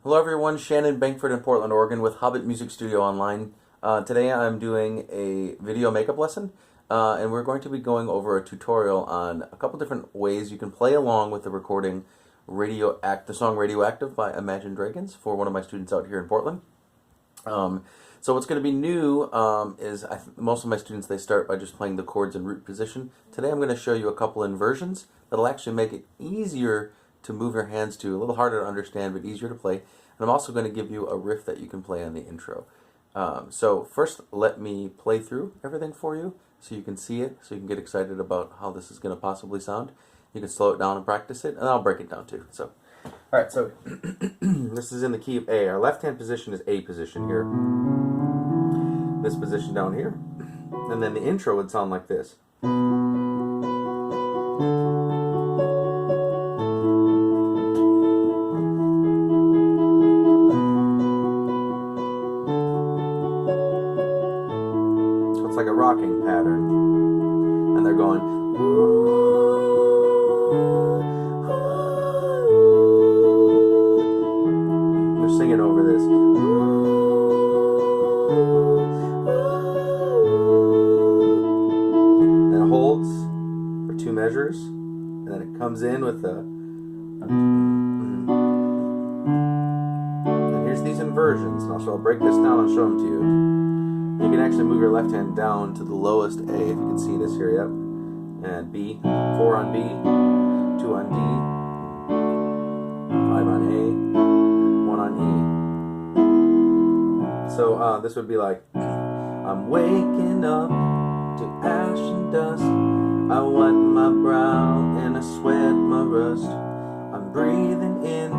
Hello everyone, Shannon, Bankford in Portland, Oregon with Hobbit Music Studio Online. Today I'm doing a video makeup lesson and we're going to be going over a tutorial on a couple different ways you can play along with the recording the song Radioactive by Imagine Dragons for one of my students out here in Portland. So what's going to be new is most of my students, they start by just playing the chords in root position. Today I'm going to show you a couple inversions that'll actually make it easier to move your hands to, a little harder to understand but easier to play. And I'm also going to give you a riff that you can play on the intro. So first let me play through everything for you so you can see it, so you can get excited about how this is going to possibly sound. You can slow it down and practice it, and I'll break it down too. So, alright, so this is in the key of A. Our left hand position is A position here. This position down here. And then the intro would sound like this. It's like a rocking pattern, and they're going they're singing over this, and it holds for 2 measures, and then it comes in with the and here's these inversions. So I'll break this down and show them to you. You can actually move your left hand down to the lowest A, if you can see this here, yep. And B, 4 on B, 2 on D, 5 on A, 1 on E. So this would be like, I'm waking up to ash and dust, I wipe my brow and I sweat my rust, I'm breathing in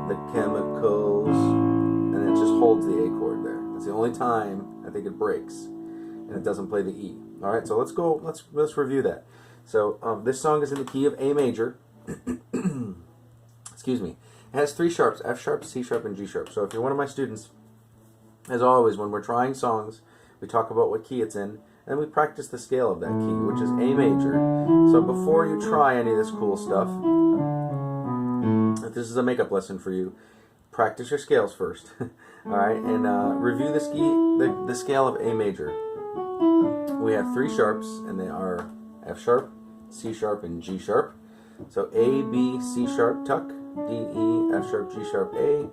the chemicals, and it just holds the A chord there. It's the only time I think it breaks, and it doesn't play the E. All right, so let's review that. So this song is in the key of A major. Excuse me. It has 3 sharps: F sharp, C sharp, and G sharp. So if you're one of my students, as always, when we're trying songs, we talk about what key it's in, and we practice the scale of that key, which is A major. So before you try any of this cool stuff, if this is a makeup lesson for you, practice your scales first. All right, and review the scale of A major. We have 3 sharps, and they are F sharp, C sharp, and G sharp. So A, B, C sharp, tuck, D, E, F sharp, G sharp, A,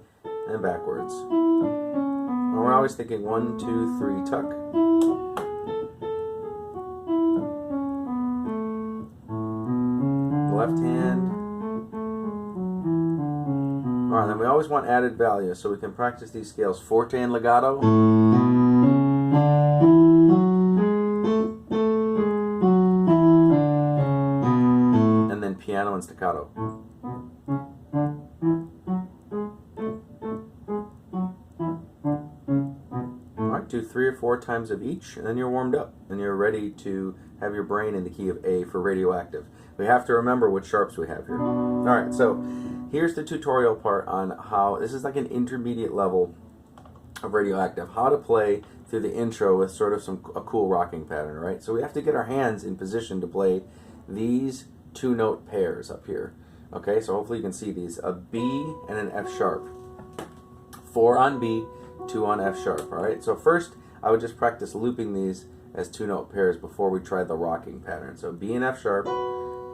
and backwards. And we're always thinking 1, 2, 3, tuck. Left hand. Alright, then we always want added value, so we can practice these scales: forte and legato, and then piano and staccato. Alright, do 3 or 4 times of each, and then you're warmed up, and you're ready to have your brain in the key of A for Radioactive. We have to remember what sharps we have here. Alright, so here's the tutorial part on how, this is like an intermediate level of Radioactive, how to play through the intro with sort of a cool rocking pattern, right? So we have to get our hands in position to play these 2-note pairs up here. Okay, so hopefully you can see these, a B and an F sharp. 4 on B, 2 on F sharp, alright? So first, I would just practice looping these as 2-note pairs before we try the rocking pattern. So B and F sharp,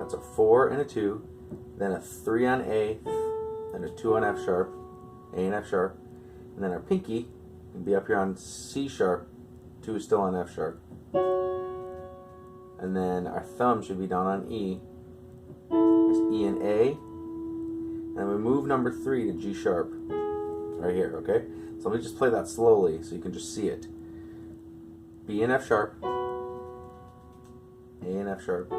that's a 4 and a 2, then a 3 on A, then a 2 on F sharp, A and F sharp, and then our pinky can be up here on C sharp, 2 is still on F sharp, and then our thumb should be down on E. There's E and A, and we move number 3 to G sharp, right here, okay? So let me just play that slowly so you can just see it. B and F sharp, A and F sharp,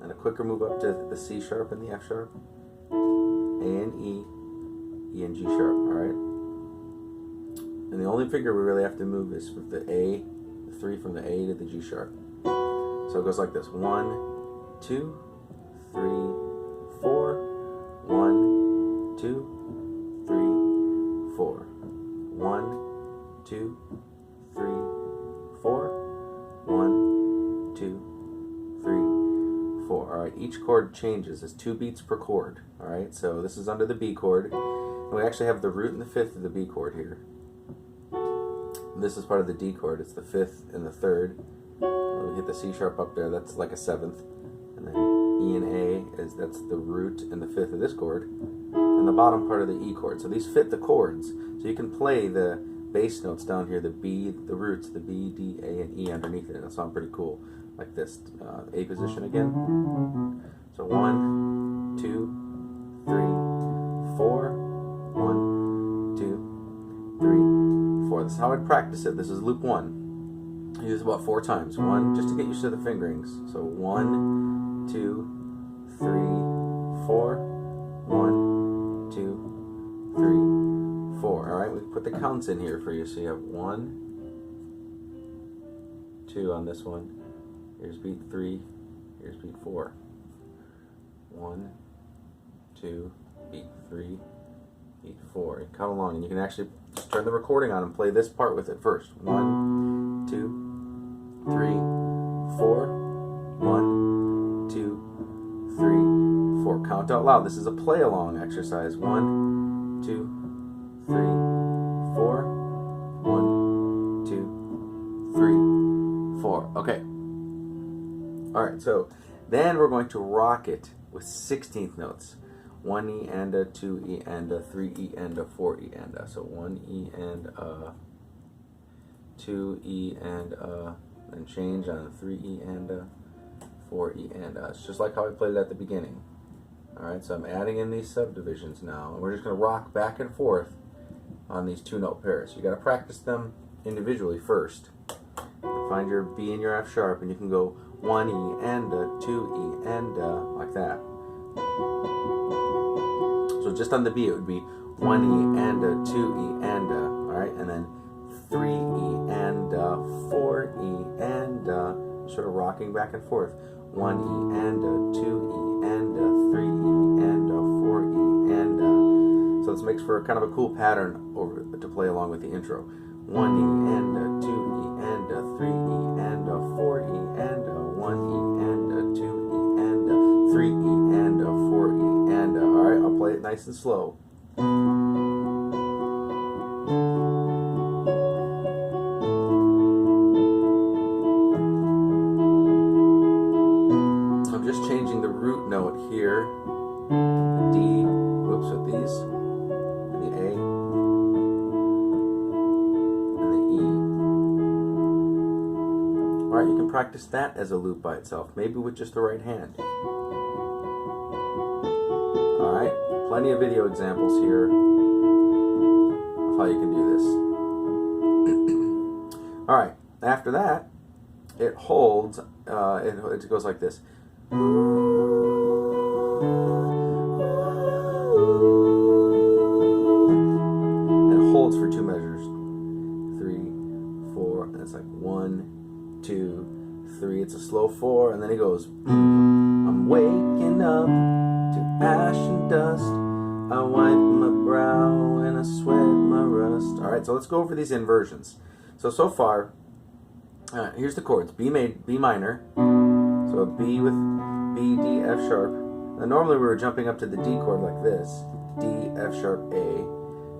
and a quicker move up to the C sharp and the F sharp, A and E, E and G sharp, alright? And the only finger we really have to move is with the A, the 3 from the A to the G sharp. So it goes like this: 1, 2, 3, 4, 1, 2, 3, 4, 1, 2, 3, 4, 1, 2, 3, 4. Alright, each chord changes. There's 2 beats per chord. Alright, so this is under the B chord. And we actually have the root and the fifth of the B chord here. And this is part of the D chord. It's the fifth and the third. We hit the C sharp up there. That's like a seventh. And then E and A that's the root and the fifth of this chord. And the bottom part of the E chord. So these fit the chords. So you can play the bass notes down here, the B, the roots, the B, D, A, and E underneath it. It'll sound pretty cool. Like this. A position again. So 1, 2, 3, 4. 1, 2, 3, 4. This is how I'd practice it. This is loop 1. I use it about 4 times. 1, just to get used to the fingerings. So 1, 2, 3, 4. 1, 2, 3, 4. Alright, we put the counts in here for you. So you have 1, 2 on this one. Here's beat 3. Here's beat 4. 1, 2, beat 3, beat 4. You count along, and you can actually just turn the recording on and play this part with it first. 1, 2, 3, 4. 1, 2, 3, 4. Count out loud. This is a play along exercise. 1, 2, 3, 4. 1, 2, 3, 4. Okay. Alright, so then we're going to rock it with 16th notes. 1 E and a, 2 E and a, 3 E and a, 4 E and a. So 1 E and a, 2 E and a, then change on 3 E and a, 4 E and a. It's just like how I played it at the beginning. Alright, so I'm adding in these subdivisions now, and we're just going to rock back and forth on these 2-note pairs. You got to practice them individually first. Find your B and your F sharp, and you can go 1 E and a, 2 E and a, like that. So just on the B it would be 1 E and a, 2 E and a, alright, and then 3 E and a, 4 E and a, sort of rocking back and forth. 1 E and a, 2 E and a, 3 E and a, 4 E and a. So this makes for kind of a cool pattern to play along with the intro. 1 E and a, 2 E and a, 3 E and a, 4 E and a, 1 E and a, 2 E and a, 3 E and a, 4 E and a. Alright, I'll play it nice and slow. I'm just changing the root note here. The D, whoops, with these, and the A, and the E. Alright, you can practice that as a loop by itself, maybe with just the right hand. Alright, plenty of video examples here of how you can do this. Alright, after that, it holds, it goes like this. It holds for 2 measures. 3, 4, and it's like 1, 2, 3. It's a slow 4, and then it goes. I'm waking up to ash and dust. I wipe my brow and I sweat my rust. Alright, so let's go over these inversions. So far, here's the chords. B minor. So a B with B, D, F sharp. Now normally we were jumping up to the D chord like this. D, F sharp, A.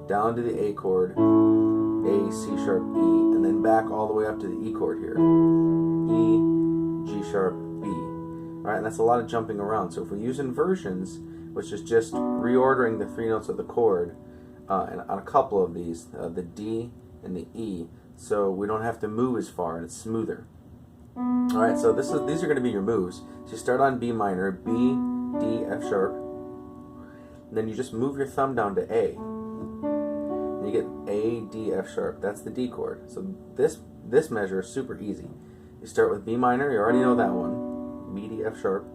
Down to the A chord. A, C sharp, E. And then back all the way up to the E chord here. E, G sharp, B. Alright, and that's a lot of jumping around. So if we use inversions, which is just reordering the 3 notes of the chord and on a couple of these, the D and the E, so we don't have to move as far and it's smoother. Alright, so these are going to be your moves. So you start on B minor, B, D, F sharp, and then you just move your thumb down to A. And you get A, D, F sharp. That's the D chord. So this measure is super easy. You start with B minor, you already know that one, B, D, F sharp,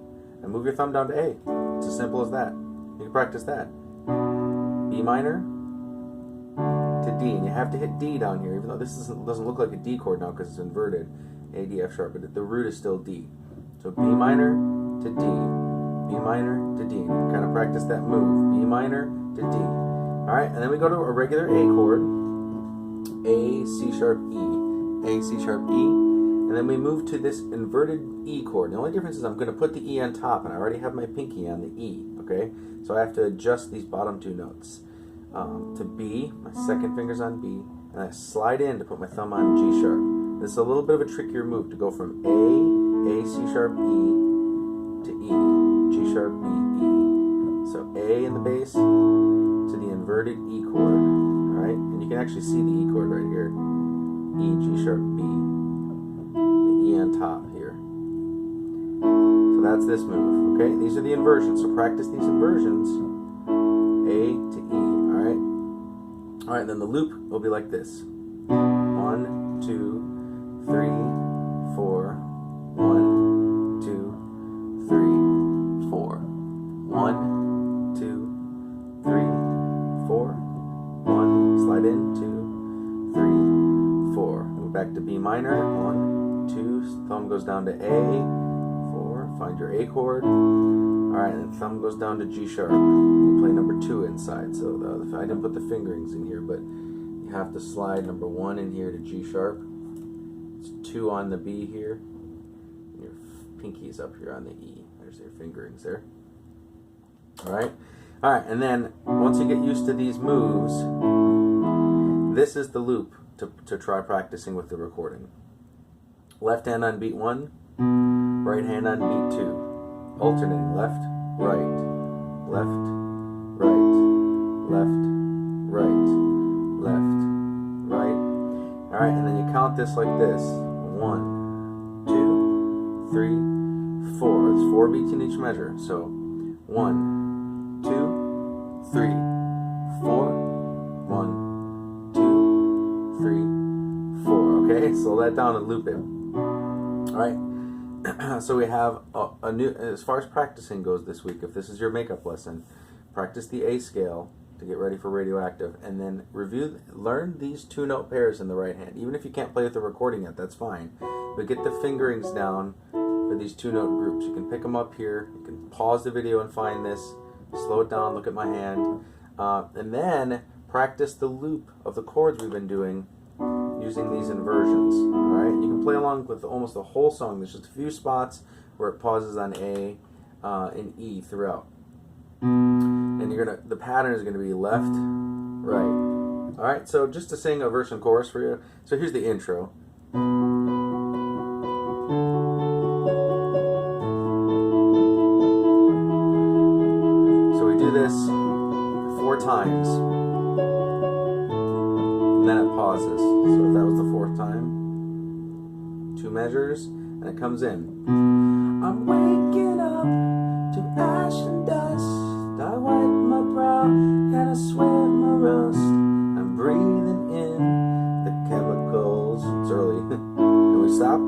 and move your thumb down to A. It's as simple as that. You can practice that. B minor to D, and you have to hit D down here, even though this doesn't look like a D chord now because it's inverted. A, D, F sharp, but the root is still D. So B minor to D, B minor to D. You can kind of practice that move. B minor to D. Alright, and then we go to a regular A chord. A, C sharp, E. A, C sharp, E. And then we move to this inverted E chord. The only difference is I'm going to put the E on top, and I already have my pinky on the E. Okay? So I have to adjust these bottom 2 notes. to B. My second finger's on B, and I slide in to put my thumb on G sharp. This is a little bit of a trickier move to go from A, C sharp, E, to E, G sharp, B, E. So A in the bass to the inverted E chord, all right? And you can actually see the E chord right here. E, G sharp, B. The E on top here. So that's this move, okay? These are the inversions, so practice these inversions. A to E, all right? All right, then the loop will be like this. 1, 2, 3, 4. 1, 2, 3, 4. 1, 2, 3, 4. 1, slide in, 2, 3, 4. Move back to B minor. 1, 2, thumb goes down to A. 4, find your A chord. Alright, and thumb goes down to G sharp. You play number 2 inside. So I didn't put the fingerings in here, but you have to slide number 1 in here to G sharp. It's 2 on the B here. Your pinky's up here on the E. There's your fingerings there. Alright, and then once you get used to these moves, this is the loop to try practicing with the recording. Left hand on beat 1, right hand on beat 2. Alternating left, right, left, right, left, right, left, right. Alright, and then you count this like this. 1, 2, 3, 4. There's 4 beats in each measure. So 1, 2, 3, 4. 1, 2, 3, 4. Okay, slow that down and loop it. Alright. So we have a new, as far as practicing goes this week, if this is your makeup lesson, practice the A scale to get ready for Radioactive, and then learn these 2-note pairs in the right hand. Even if you can't play with the recording yet, that's fine. But get the fingerings down for these 2-note groups. You can pick them up here, you can pause the video and find this, slow it down, look at my hand, and then practice the loop of the chords we've been doing using these inversions. Alright, you can play along with almost the whole song. There's just a few spots where it pauses on A and E throughout. And the pattern is gonna be left, right. Alright, so just to sing a verse and chorus for you. So here's the intro. So we do this 4 times. And then it pauses. So if that was the 4th time, 2 measures, and it comes in. I'm waking up to ash and dust. I wipe my brow and I sweat my rust. I'm breathing in the chemicals. It's early. Can we stop?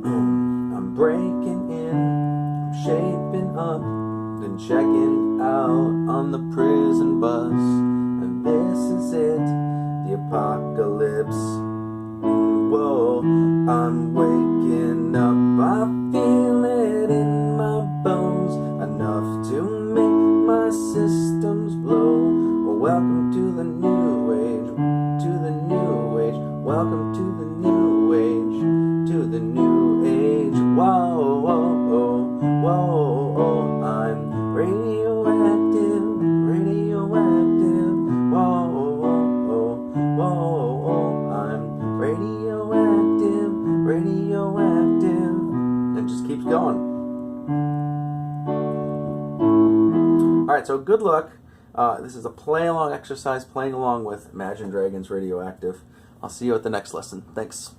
I'm breaking in, I'm shaping up, then checking out on the prison bus. And this is it, the apocalypse. Whoa, I'm waking up, I feel it in my bones, enough to make my systems blow. Welcome to the new age, to the new age. Welcome to the new age, to the new age. Whoa, whoa, whoa, whoa, I'm radioactive, radioactive. Whoa, whoa, whoa, whoa, I'm radioactive, radioactive. And it just keeps going. Alright, so good luck. This is a play-along exercise, playing along with Imagine Dragons Radioactive. I'll see you at the next lesson. Thanks.